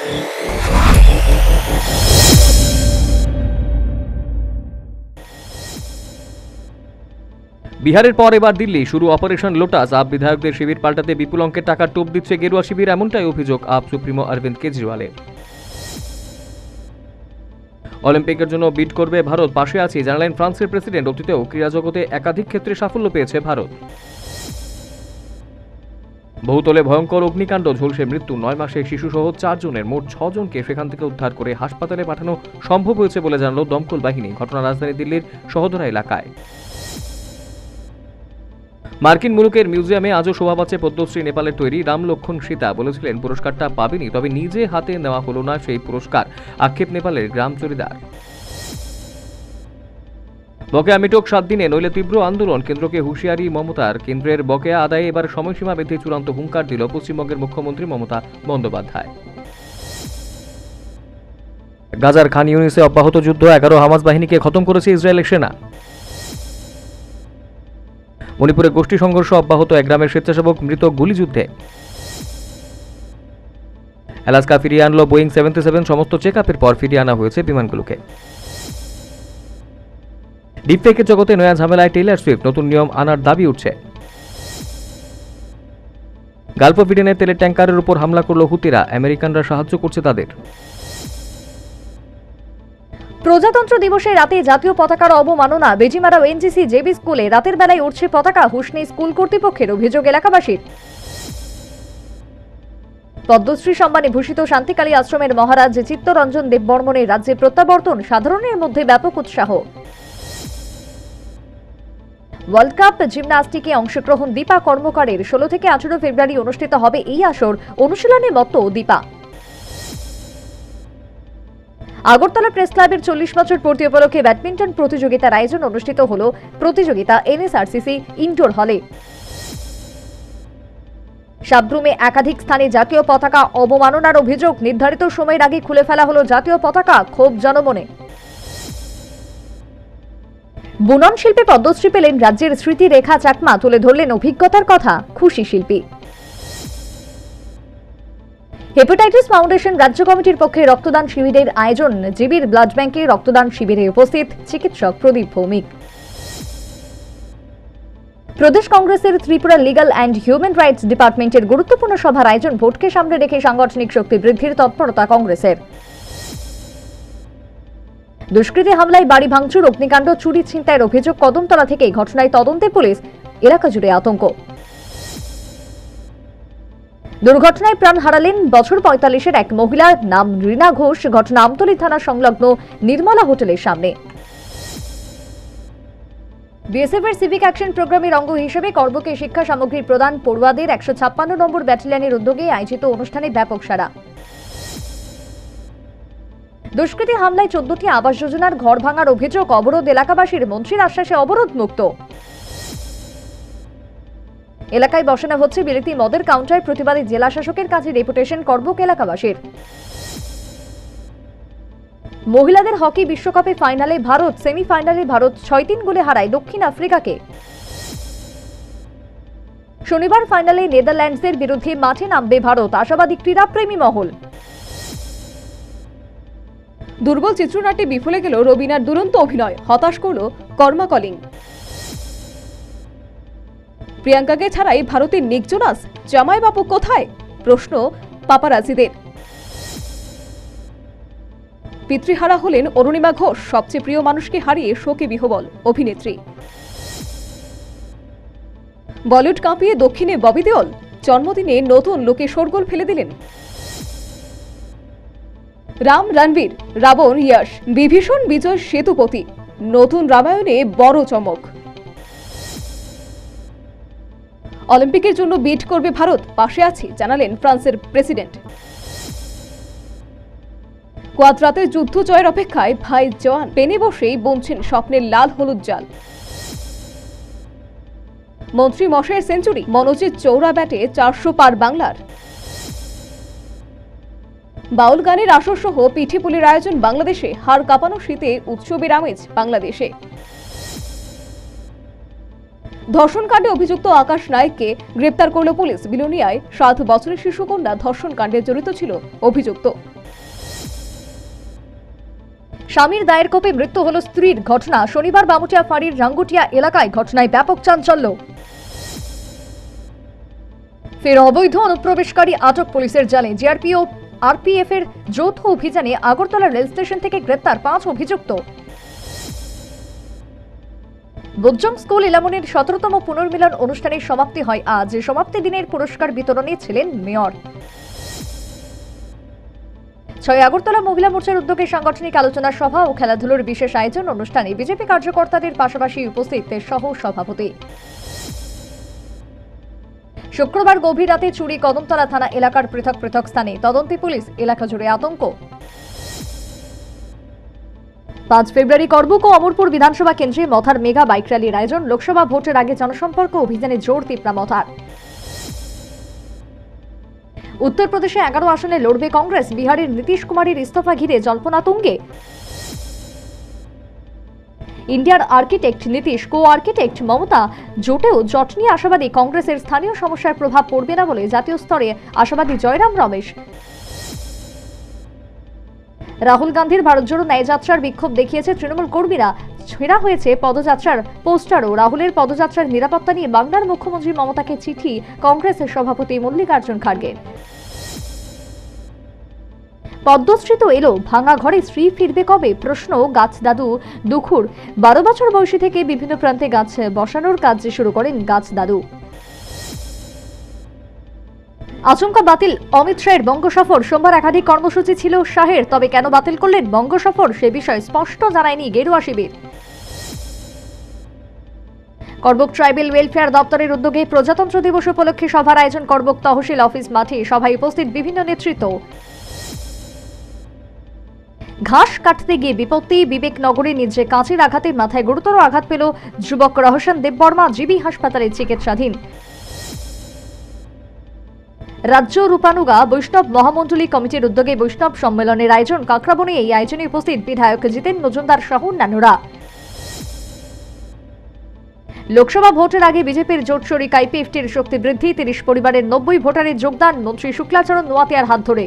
বিহারের পর এবার দিল্লি শুরু অপারেশন লোটাস। আপ বিধায়কদের শিবির পাল্টাতে বিপুল অঙ্কের টাকা টোপ দিচ্ছে গেরুয়া শিবির, এমনটাই অভিযোগ আপ সুপ্রিমো অরবিন্দ কেজরিওয়ালের। অলিম্পিকের জন্য বিড করবে ভারত, পাশে আছি জানালেন ফ্রান্সের প্রেসিডেন্ট। অতীতেও ক্রীড়া জগতে একাধিক ক্ষেত্রে সাফল্য পেয়েছে ভারত। বহুতলে ভয়ঙ্কর অগ্নিকাণ্ড, ঝলসে মৃত্যু 9 মাসের শিশুসহ 4 জনের, মোট 6 জনকে সেখান থেকে উদ্ধার করে হাসপাতালে পাঠানো সম্ভব হয়েছে বলে জানাল দমকল বাহিনী। ঘটনা রাজধানী দিল্লির শহদরা এলাকায়। মার্কিন মুলুকের মিউজিয়ামে আজও শোভা পাচ্ছে পদ্মশ্রী নেপালের তৈরি রাম লক্ষণ সীতা। বলেছিলেন পুরস্কারটা পাবেনি, তবে নিজে হাতে নেওয়া হলো না সেই পুরস্কার, আক্ষেপ নেপালের গ্রাম চরিদার। বকেয়া মিটক 7 দিনে, নইলে তীব্র আন্দোলন, কেন্দ্রকে হুঁশিয়ারি মমতার। কেন্দ্রের বকেয়া আদায়ে এবার সময়সীমা বেঁধে চূড়ান্ত হুঙ্কার দিল পশ্চিমবঙ্গের মুখ্যমন্ত্রী মমতা বন্দ্যোপাধ্যায়। গাজার খান ইউনিসে অব্যাহত যুদ্ধ, 11 হামাস বাহিনীকে খতম করেছে ইসরায়েলের সেনা। মণিপুরে গোষ্ঠী সংঘর্ষ অব্যাহত, 1 গ্রামের স্বেচ্ছাসেবক মৃত গুলিযুদ্ধে। আলাস্কা ফিরিয়ে আনল বোয়িং 77, সমস্ত চেক আপের পর ফিরিয়ে আনা হয়েছে বিমানগুলোকে। ডিপফেকের জগতে নয়া ঝামেলায় টেইলর সুইফট, নতুন নিয়ম আনার দাবি উঠছে। গালফ অফ ইডেনের তেলের ট্যাঙ্কারের উপর হামলা করল হুতিরা, আমেরিকানরা সাহায্য করছে তাদের। প্রজাতন্ত্র দিবসে রাতে জাতীয় পতাকার অবমাননা, বেজিমারা এনজিসি জেবি স্কুলে রাতের বেলায় উঠছে পতাকা, হুঁশ নেই স্কুল কর্তৃপক্ষের, অভিযোগ এলাকাবাসীর। পদ্মশ্রী সম্মানে ভূষিত শান্তিকালী আশ্রমের মহারাজ চিত্তরঞ্জন দেববর্মনের রাজ্যে প্রত্যাবর্তন, সাধারণের মধ্যে ব্যাপক উৎসাহ। ওয়ার্ল্ড কাপ জিমন্যাস্টিকে অংশগ্রহণ দীপা কর্মকারের। 16 থেকে 18 ফেব্রুয়ারি অনুষ্ঠিত হবে এই আসর, অনুশীলনে মত্ত দীপা। আগরতলা প্রেস ক্লাবের 40 বছর পূর্তি উপলক্ষে ব্যাডমিন্টন প্রতিযোগিতার আয়োজন, অনুষ্ঠিত হল প্রতিযোগিতা এনএসআরসিসি ইনডোর হলে। সাবরুমে একাধিক স্থানে জাতীয় পতাকা অবমাননার অভিযোগ, নির্ধারিত সময়ের আগে খুলে ফেলা হলো জাতীয় পতাকা, ক্ষোভ জনমনে। বুনন শিল্পে পদ্মশ্রী পেলেন রাজ্যের স্মৃতি রেখা চাকমা, তুলে ধরলেন অভিজ্ঞতার কথা, খুশি শিল্পী। হেপাটাইটিস ফাউন্ডেশন রাজ্য কমিটির পক্ষে রক্তদান শিবিরের আয়োজন, জিবির ব্লাড ব্যাংকে রক্তদান শিবিরে উপস্থিত চিকিৎসক প্রদীপ ভৌমিক। প্রদেশ কংগ্রেসের Tripura legal and human rights ডিপার্টমেন্টের গুরুত্বপূর্ণ সভার আয়োজন, ভোটকে সামনে রেখে সাংগঠনিক শক্তি বৃদ্ধির তৎপরতা কংগ্রেসের। দুষ্কৃতী হামলায় বাড়ি ভাঙচুর, অগ্নিকাণ্ড, চুরি ছিনতাইয়ের অভিযোগ কদমতলা থেকে, ঘটনায় তদন্তে পুলিশ, এলাকা জুড়ে আতঙ্ক। দুর্ঘটনায় প্রাণ হারালেন বছর 45-এর এক মহিলা, নাম রীনা ঘোষ। ঘটনা আমতলী থানা সংলগ্ন নির্মলা হোটেলের সামনে। বিএসএফ এর সিভিক অ্যাকশন প্রোগ্রামের অঙ্গ হিসেবে করবকে শিক্ষা সামগ্রী প্রদান, পড়ুয়াদের 156 নম্বর ব্যাটালিয়নের উদ্যোগে আয়োজিত অনুষ্ঠানে ব্যাপক সাড়া। দুষ্কৃতী হামলায় 14টি আবাস যোজনার ঘর ভাঙার অভিযোগ, অবরোধ এলাকাবাসীর, মন্ত্রীর আশ্বাসে অবরোধ মুক্ত। এলাকায় বসানো হচ্ছে বিলেতি মদের কাউন্টার, প্রতিবাদী জেলা শাসকের কাছে ডেপুটেশন করবক এলাকাবাসীর। মহিলাদের হকি বিশ্বকাপে ফাইনালে ভারত, সেমিফাইনালে ভারত 6-3 গোলে হারায় দক্ষিণ আফ্রিকাকে। শনিবার ফাইনালে নেদারল্যান্ডসের বিরুদ্ধে মাঠে নামবে ভারত, আশাবাদী ক্রীড়াপ্রেমী মহল। দুর্বল চিত্রনাট্যে বিফলে গেল রবিনার দুরন্ত অভিনয়, হতাশ করল কর্মা কলিং। প্রিয়াঙ্কাকে ছাড়াই ভারতের নিক জোনাস, জামাই বাপু কোথায়, প্রশ্ন পাপারাজিদের। পিতৃহারা হলেন অরুণিমা ঘোষ, সবচেয়ে প্রিয় মানুষকে হারিয়ে শোকে বিহ্বল অভিনেত্রী। বলিউড কাঁপিয়ে দক্ষিণে ববি দেওল, জন্মদিনে নতুন লোকে শোরগোল ফেলে দিলেন। রাম রণবীর, রাবণ ইয়াশ, বিভীষণ বিজয় সেতুপতি, নতুন রামায়ণে বড় চমক। অলিম্পিকের জন্য বিড করবে ভারত, পাশে আছি জানালেন ফ্রান্সের প্রেসিডেন্ট। কোয়াদ্রাতে যুদ্ধ জয়ের অপেক্ষায় ভাই জওয়ান, পেনে বসেই বুনছেন স্বপ্নের লাল হলুদ জাল। মন্ত্রী মশাইয়ের সেঞ্চুরি, মনোজের চৌড়া ব্যাটে 400 পার বাংলার। বাউল গানের আসর সহ পিঠেপুলির আয়োজন বাংলাদেশে, হাড় কাঁপানো শীতে উৎসবের আমেজ বাংলাদেশে। ধর্ষণকাণ্ডে অভিযুক্ত আকাশ নায়েককে গ্রেপ্তার করল পুলিশ। বিলোনিয়ায় 7 বছরের শিশুকন্যা ধর্ষণকাণ্ডে জড়িত ছিল অভিযুক্ত। স্বামীর দায়ের কোপে মৃত্যু হল স্ত্রীর। ঘটনা শনিবার বামুটিয়া ফাঁড়ির রাঙ্গুটিয়া এলাকায়। ঘটনায় ব্যাপক চাঞ্চল্য। ফের অবৈধ অনুপ্রবেশকারী আটক, পুলিশের জালে। জিআরপি ও আরপিএফ এর যৌথ অভিযানে আগরতলা রেল স্টেশন থেকে গ্রেপ্তার 5 অভিযুক্ত। বুজ্জং স্কুল ইলামনির 17তম পুনর্মিলন অনুষ্ঠানের সমাপ্তি হয় আজ। সমাপ্তি দিনের পুরস্কার বিতরণে ছিলেন মেয়র। 6 আগরতলা মহিলা মোর্চার উদ্যোগে সাংগঠনিক আলোচনা সভা ও খেলাধুলার বিশেষ আয়োজন। অনুষ্ঠানে বিজেপি কার্যকর্তাদের পাশাপাশি উপস্থিত সহ সভাপতি। শুক্রবার গভীর রাতে চুরি কদমতলা থানা এলাকার পৃথক পৃথক স্থানে। তদন্তে পুলিশ। এলাকা জুড়ে আতঙ্ক। 5 ফেব্রুয়ারি করবুক ও অমরপুর বিধানসভা কেন্দ্রে মথার মেগা বাইক র্যালির আয়োজন। লোকসভা ভোটের আগে জনসম্পর্ক অভিযানে জোর তিপ্রা মথার। উত্তরপ্রদেশে 11 আসনে লড়বে কংগ্রেস। বিহারের নীতিশ কুমারের ইস্তফা ঘিরে জল্পনা তুঙ্গে। ইন্ডিয়ার আর্কিটেক্ট নীতিশ, কো আর্কিটেক্ট মমতা জোটেও জট নিয়ে আশাবাদী। কংগ্রেসের স্থানীয় সমস্যার প্রভাব পড়বে না বলে জাতীয় স্তরে আশাবাদী জয়রাম রমেশ। রাহুল গান্ধীর ভারত জোড়ো ন্যায় যাত্রার বিক্ষোভ দেখিয়েছে তৃণমূল কর্মীরা। ছেঁড়া হয়েছে পদযাত্রার পোস্টারও। রাহুলের পদযাত্রার নিরাপত্তা নিয়ে বাংলার মুখ্যমন্ত্রী মমতাকে চিঠি কংগ্রেসের সভাপতি মল্লিকার্জুন খাড়গের। পদ্মশ্রী তো এলো, ভাঙা ঘরে স্ত্রী ফিরবে কবে? প্রশ্ন গাছ দাদু দুখুর। 12 বছর বয়সী থেকে বিভিন্ন প্রান্তে গাছ বসানোর কাজ শুরু করেন গাছ দাদু। আচমকা বাতিল অমিত শাহের বঙ্গ সফর। সোমবার একাধিক কর্মসূচি ছিল শাহের, তবে কেন বাতিল করলেন বঙ্গ সফর সে বিষয়ে স্পষ্ট জানায়নি গেরুয়া শিবির। করবুক ট্রাইবেল ওয়েলফেয়ার দপ্তরের উদ্যোগে প্রজাতন্ত্র দিবস উপলক্ষে সভার আয়োজন। করবুক তহসিল অফিস মাঠে। সভায় উপস্থিত বিভিন্ন নেতৃত্ব। ঘাস কাটতে গিয়ে বিপত্তি। বিবেকনগরে নিজে কাঁচের আঘাতে মাথায় গুরুতর আঘাত পেল যুবক রহসান দেববর্মা। জিবি হাসপাতালে চিকিৎসাধীন। রাজ্য রূপানুগা বৈষ্ণব মহামণ্ডলী কমিটির উদ্যোগে বৈষ্ণব সম্মেলনের আয়োজন। কাকরাবনে এই আয়োজনে উপস্থিত বিধায়ক জিতেন মজুমদার সহ অন্যান্যরা। লোকসভা ভোটের আগে বিজেপির জোট শরিক আইপিএফটির শক্তি বৃদ্ধি। 30 পরিবারের 90 ভোটারের যোগদান। মন্ত্রী শুক্লাচরণ নোয়াতিয়ার হাত ধরে।